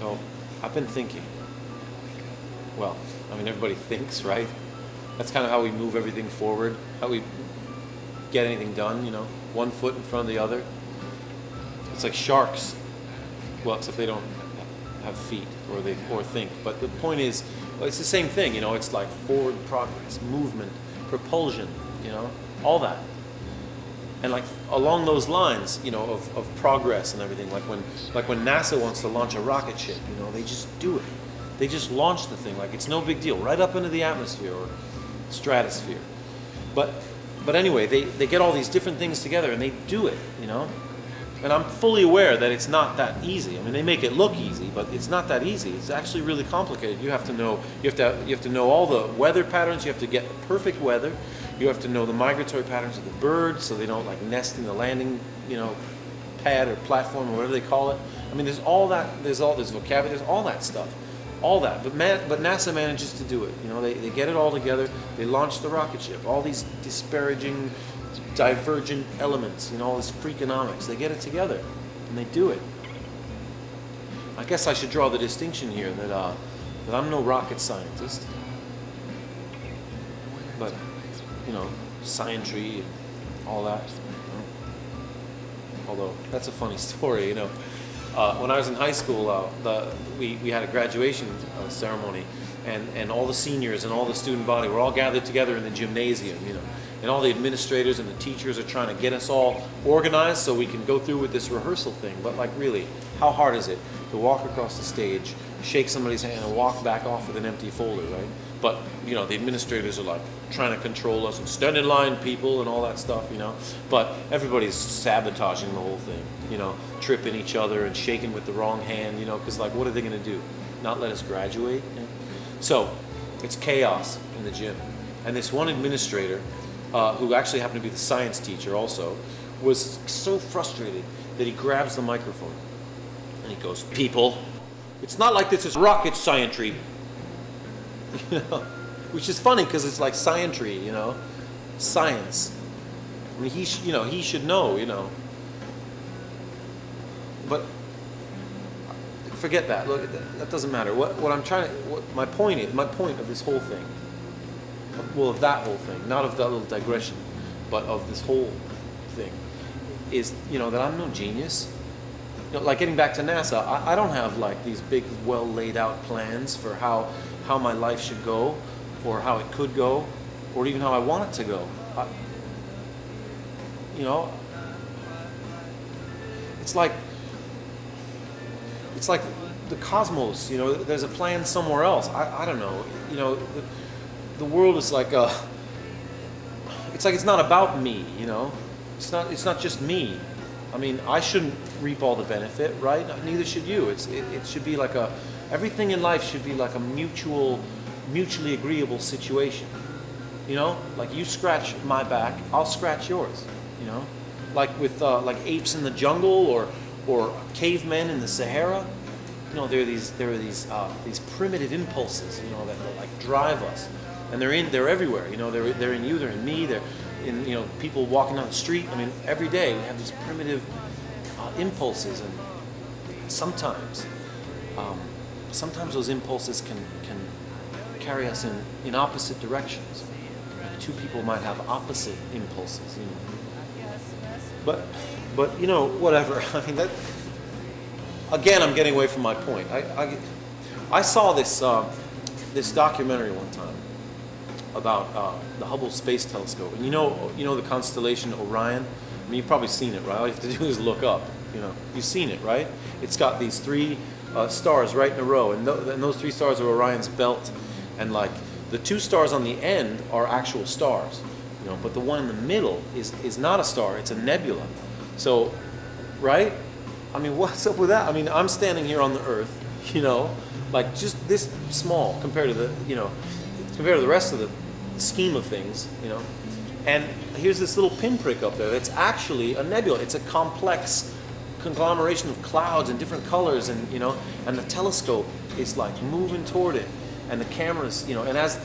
So I've been thinking, well, I mean, everybody thinks, right? That's kind of how we move everything forward, how we get anything done, you know, one foot in front of the other. It's like sharks. Well, except they don't have feet or think. But the point is, well, it's the same thing, you know, it's like forward progress, movement, propulsion, you know, all that. And like along those lines, you know, of progress and everything, like when NASA wants to launch a rocket ship, you know, they just do it. They just launch the thing like it's no big deal, right up into the atmosphere or stratosphere. But anyway, they get all these different things together and they do it, you know. And I'm fully aware that it's not that easy. I mean, they make it look easy, but it's not that easy. It's actually really complicated. You have to know all the weather patterns. You have to get the perfect weather. You have to know the migratory patterns of the birds so they don't like nest in the landing, you know, pad or platform or whatever they call it. I mean, there's all that. There's all this vocabulary. There's all that stuff. All that. But NASA manages to do it. You know, they get it all together. They launch the rocket ship. All these disparaging, divergent elements, you know, all this freakonomics. They get it together and they do it. I guess I should draw the distinction here that I'm no rocket scientist, but you know, scientry and all that. You know? Although that's a funny story, you know. When I was in high school, we had a graduation ceremony, and all the seniors and all the student body were all gathered together in the gymnasium, you know. And all the administrators and the teachers are trying to get us all organized so we can go through with this rehearsal thing. But like really, how hard is it to walk across the stage, shake somebody's hand and walk back off with an empty folder, right? But, you know, the administrators are like trying to control us and stand in line, people, and all that stuff, you know. But everybody's sabotaging the whole thing, you know, tripping each other and shaking with the wrong hand, you know, because like what are they going to do? Not let us graduate? You know? So it's chaos in the gym. And this one administrator, who actually happened to be the science teacher also, was so frustrated that he grabs the microphone and he goes, "People, it's not like this is rocket scientry." You know, which is funny because it's like scientry, you know, science. I mean, he should know, you know. But forget that. Look, that doesn't matter. My point of this whole thing. Well, of that whole thing, not of that little digression, but of this whole thing, is, you know, that I'm no genius. You know, like getting back to NASA, I don't have like these big, well laid out plans for how my life should go, or how it could go, or even how I want it to go. You know, it's like the cosmos. You know, there's a plan somewhere else. I don't know. You know. The world is like it's not about me, you know. It's not just me. I mean, I shouldn't reap all the benefit, right? Neither should you. It should be like everything in life should be like a mutually agreeable situation. You know, like you scratch my back, I'll scratch yours. You know, like with like apes in the jungle or cavemen in the Sahara. You know, there are these primitive impulses, you know, that like drive us. And they're everywhere, you know, they're in you, they're in me, they're in, you know, people walking down the street. I mean, every day we have these primitive impulses, and sometimes those impulses can carry us in opposite directions. Like two people might have opposite impulses, you know. But you know, whatever. I mean, that again, I'm getting away from my point. I saw this documentary one time about the Hubble Space Telescope, and you know the constellation Orion. I mean, you've probably seen it, right? All you have to do is look up. You know, you've seen it, right? It's got these three stars right in a row, and those three stars are Orion's belt, and like the two stars on the end are actual stars, you know, but the one in the middle is not a star; it's a nebula. So, right? I mean, what's up with that? I mean, I'm standing here on the Earth, you know, like just this small compared to the rest of the scheme of things, you know. And here's this little pinprick up there that's actually a nebula. It's a complex conglomeration of clouds and different colors, and you know, and the telescope is like moving toward it, and the cameras, you know, and as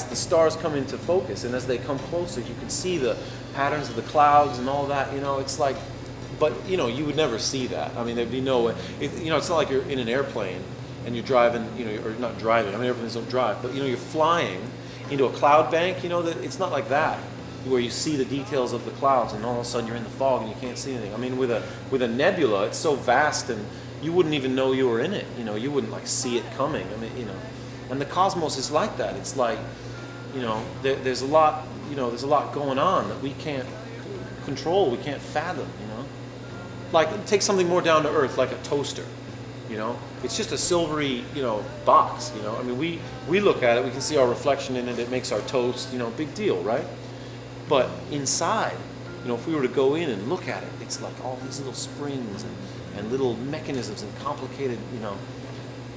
the stars come into focus and as they come closer, you can see the patterns of the clouds and all that, you know. It's like, but you know, you would never see that. I mean, there'd be no way. You know, it's not like you're in an airplane and you're driving, you know, or not driving, I mean airplanes don't drive, but you know, you're flying into a cloud bank, you know, that it's not like that, where you see the details of the clouds and all of a sudden you're in the fog and you can't see anything. I mean, with a nebula, it's so vast and you wouldn't even know you were in it, you know, you wouldn't like see it coming. I mean, you know, and the cosmos is like that. It's like, you know, there's a lot, you know, there's a lot going on that we can't control, we can't fathom, you know. Like, take something more down to earth, like a toaster, you know. It's just a silvery, you know, box, you know. I mean, we look at it, we can see our reflection in it, it makes our toast, you know, big deal, right? But inside, you know, if we were to go in and look at it, it's like all these little springs and little mechanisms and complicated, you know,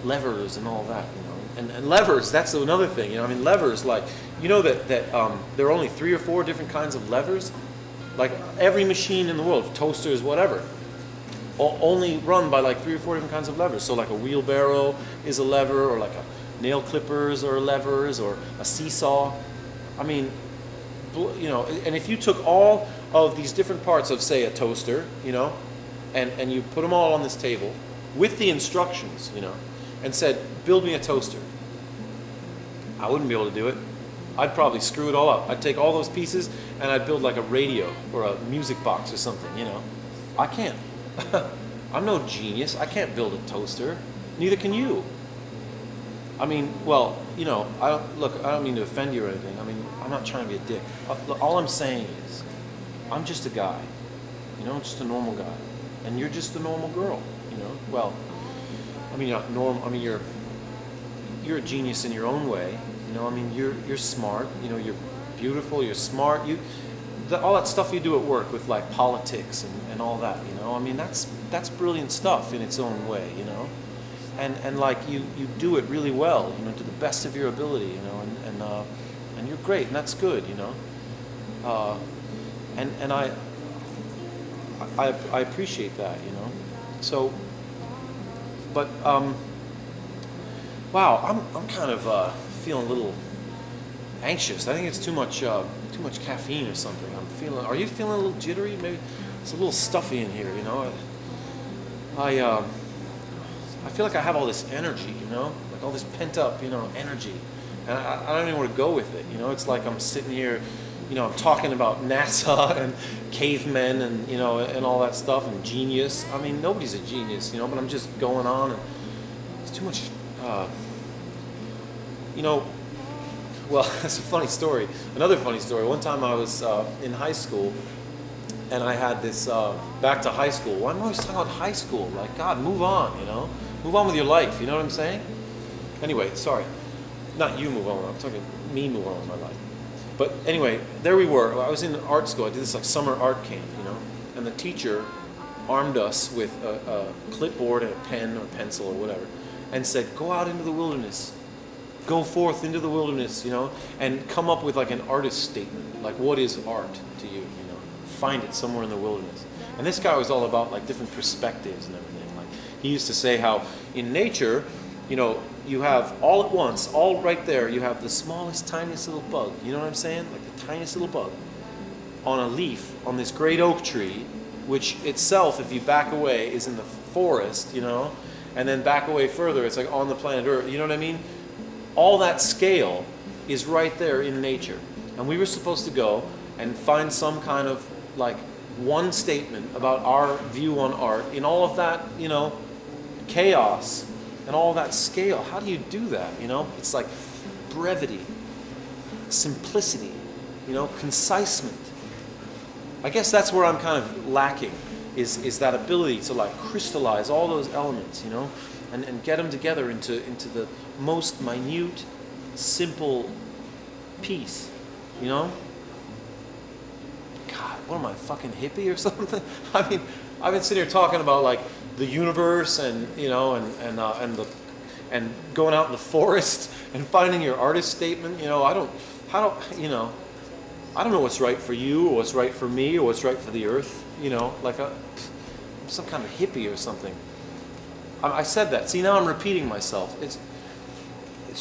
levers and all that, you know. And levers, that's another thing, you know. I mean, levers, like, you know that there are only 3 or 4 different kinds of levers? Like, every machine in the world, toasters, whatever, only run by like 3 or 4 different kinds of levers. So like a wheelbarrow is a lever, or like a nail clippers are levers, or a seesaw. I mean, you know, and if you took all of these different parts of, say, a toaster, you know, and you put them all on this table with the instructions, you know, and said, build me a toaster, I wouldn't be able to do it. I'd probably screw it all up. I'd take all those pieces and I'd build like a radio or a music box or something, you know. I can't. I'm no genius. I can't build a toaster. Neither can you. I mean, well, you know, I don't mean to offend you or anything. I mean, I'm not trying to be a dick. All I'm saying is, I'm just a guy, you know, just a normal guy. And you're just a normal girl, you know. Well, I mean, you're not normal. I mean, you're a genius in your own way. You know, I mean, you're smart. You know, you're beautiful. You're smart. All that stuff you do at work with like politics and all that. You know, I mean, that's brilliant stuff in its own way. You know, and like you do it really well. You know, to the best of your ability. You know, and you're great, and that's good. You know, and I appreciate that. You know, so. But wow, I'm kind of feeling a little anxious. I think it's too much caffeine or something. Are you feeling a little jittery? Maybe it's a little stuffy in here. You know, I feel like I have all this energy. You know, like all this pent up, you know, energy, and I don't even know where to go with it. You know, it's like I'm sitting here. You know, I'm talking about NASA and cavemen and, you know, and all that stuff and genius. I mean, nobody's a genius, you know, but I'm just going on and it's too much, you know, well, that's a funny story. Another funny story. One time I was in high school and I had this, back to high school. Why am I always talking about high school? Like, God, move on, you know? Move on with your life, you know what I'm saying? Anyway, sorry. Not you move on, I'm talking me move on with my life. But anyway, there we were. I was in art school. I did this like summer art camp, you know, and the teacher armed us with a clipboard and a pen or pencil or whatever, and said, "Go out into the wilderness, go forth into the wilderness, you know, and come up with like an artist statement, like what is art to you, you know, find it somewhere in the wilderness." And this guy was all about like different perspectives and everything. Like he used to say how in nature, you know, you have all at once, all right there, you have the smallest, tiniest little bug. You know what I'm saying? Like the tiniest little bug on a leaf on this great oak tree, which itself, if you back away, is in the forest, you know, and then back away further, it's like on the planet Earth. You know what I mean? All that scale is right there in nature. And we were supposed to go and find some kind of like one statement about our view on art in all of that, you know, chaos. And all that scale, how do you do that, you know? It's like brevity, simplicity, you know, concisement. I guess that's where I'm kind of lacking, is that ability to like crystallize all those elements, you know, and get them together into the most minute, simple piece, you know? God, what am I, fucking hippie or something? I mean, I've been sitting here talking about like the universe and, you know, and going out in the forest and finding your artist statement, you know, I don't know what's right for you or what's right for me or what's right for the earth, you know, like some kind of hippie or something. I said that. See, now I'm repeating myself. It's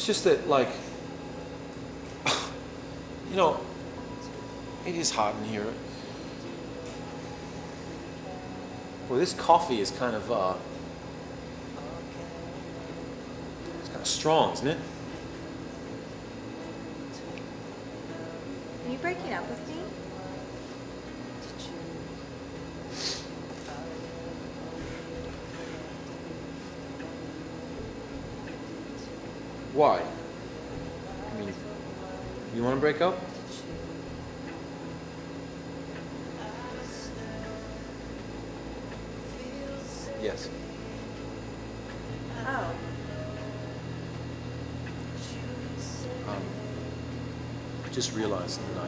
just that, like, you know, it is hot in here. Well, this coffee is kind of, strong, isn't it? Are you breaking up with me? Why? I mean, you want to break up? Yes. Oh. I just realized that I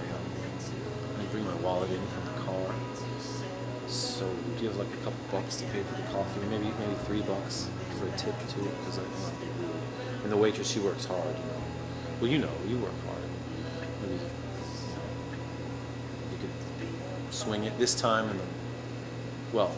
didn't bring my wallet in from the car. So do you have like a couple bucks to pay for the coffee? Maybe $3 for a tip too, because and the waitress, she works hard, you know. Well, you work hard. Maybe you could swing it this time, and then, well,